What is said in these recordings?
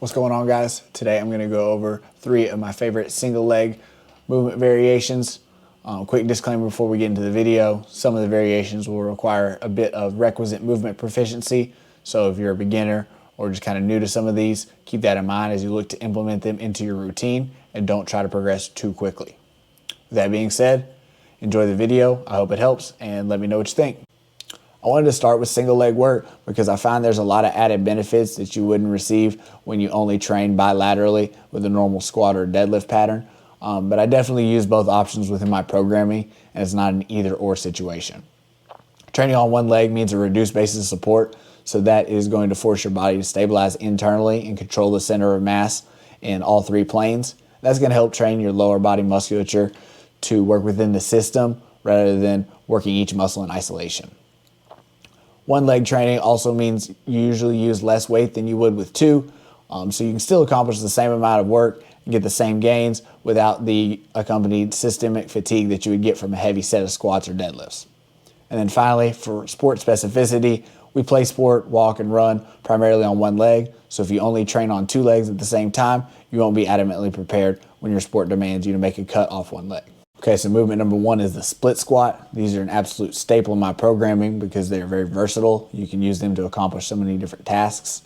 What's going on, guys? Today I'm going to go over 3 of my favorite single leg movement variations. Quick disclaimer before we get into the video: some of the variations will require a bit of requisite movement proficiency, so if you're a beginner or just kind of new to some of these, keep that in mind as you look to implement them into your routine and don't try to progress too quickly. With that being said, enjoy the video. I hope it helps, and let me know what you think. I wanted to start with single leg work because I find there's a lot of added benefits that you wouldn't receive when you only train bilaterally with a normal squat or deadlift pattern. But I definitely use both options within my programming, and it's not an either or situation. Training on one leg means a reduced basis of support, so that is going to force your body to stabilize internally and control the center of mass in all 3 planes. That's going to help train your lower body musculature to work within the system rather than working each muscle in isolation. One leg training also means you usually use less weight than you would with 2, so you can still accomplish the same amount of work and get the same gains without the accompanied systemic fatigue that you would get from a heavy set of squats or deadlifts. And then finally, for sport specificity, we play sport, walk, and run primarily on one leg, so if you only train on 2 legs at the same time, you won't be adamantly prepared when your sport demands you to make a cut off one leg. Okay, so movement number 1 is the split squat. These are an absolute staple in my programming because they're very versatile. You can use them to accomplish so many different tasks.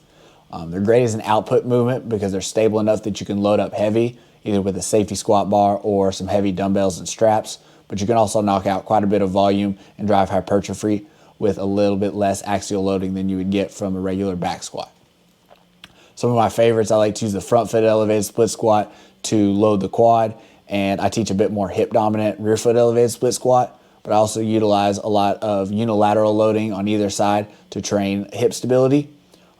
They're great as an output movement because they're stable enough that you can load up heavy, either with a safety squat bar or some heavy dumbbells and straps, but you can also knock out quite a bit of volume and drive hypertrophy with a little bit less axial loading than you would get from a regular back squat. Some of my favorites, I like to use the front foot elevated split squat to load the quad, and I teach a bit more hip dominant rear foot elevated split squat, but I also utilize a lot of unilateral loading on either side to train hip stability.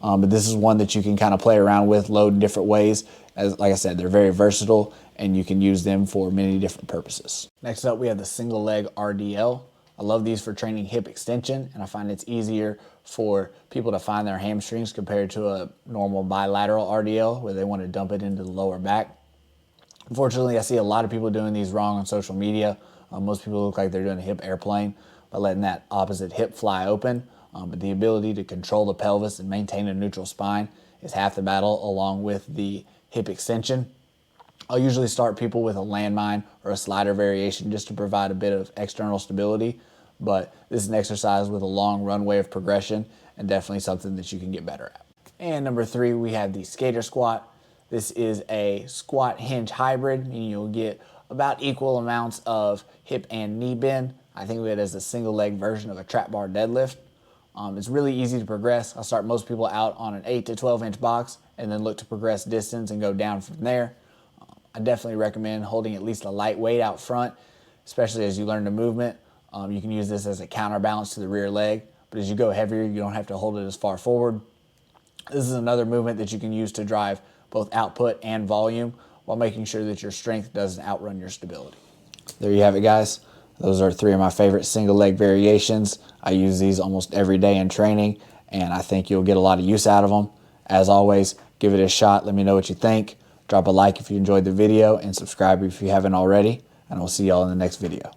But this is one that you can kind of play around with, load in different ways. As like I said, they're very versatile and you can use them for many different purposes. Next up, we have the single leg RDL. I love these for training hip extension, and I find it's easier for people to find their hamstrings compared to a normal bilateral RDL where they want to dump it into the lower back. Unfortunately, I see a lot of people doing these wrong on social media. Most people look like they're doing a hip airplane by letting that opposite hip fly open. But the ability to control the pelvis and maintain a neutral spine is half the battle, along with the hip extension. I'll usually start people with a landmine or a slider variation just to provide a bit of external stability. But this is an exercise with a long runway of progression and definitely something that you can get better at. And number 3, we have the skater squat. This is a squat hinge hybrid, meaning you'll get about equal amounts of hip and knee bend. I think of it as a single leg version of a trap bar deadlift. It's really easy to progress. I'll start most people out on an 8 to 12 inch box and then look to progress distance and go down from there. I definitely recommend holding at least a light weight out front, especially as you learn the movement. You can use this as a counterbalance to the rear leg, but as you go heavier, you don't have to hold it as far forward. This is another movement that you can use to drive both output and volume while making sure that your strength doesn't outrun your stability. There you have it, guys. Those are 3 of my favorite single leg variations. I use these almost every day in training, and I think you'll get a lot of use out of them. As always, give it a shot. Let me know what you think. Drop a like if you enjoyed the video and subscribe if you haven't already, and I'll see y'all in the next video.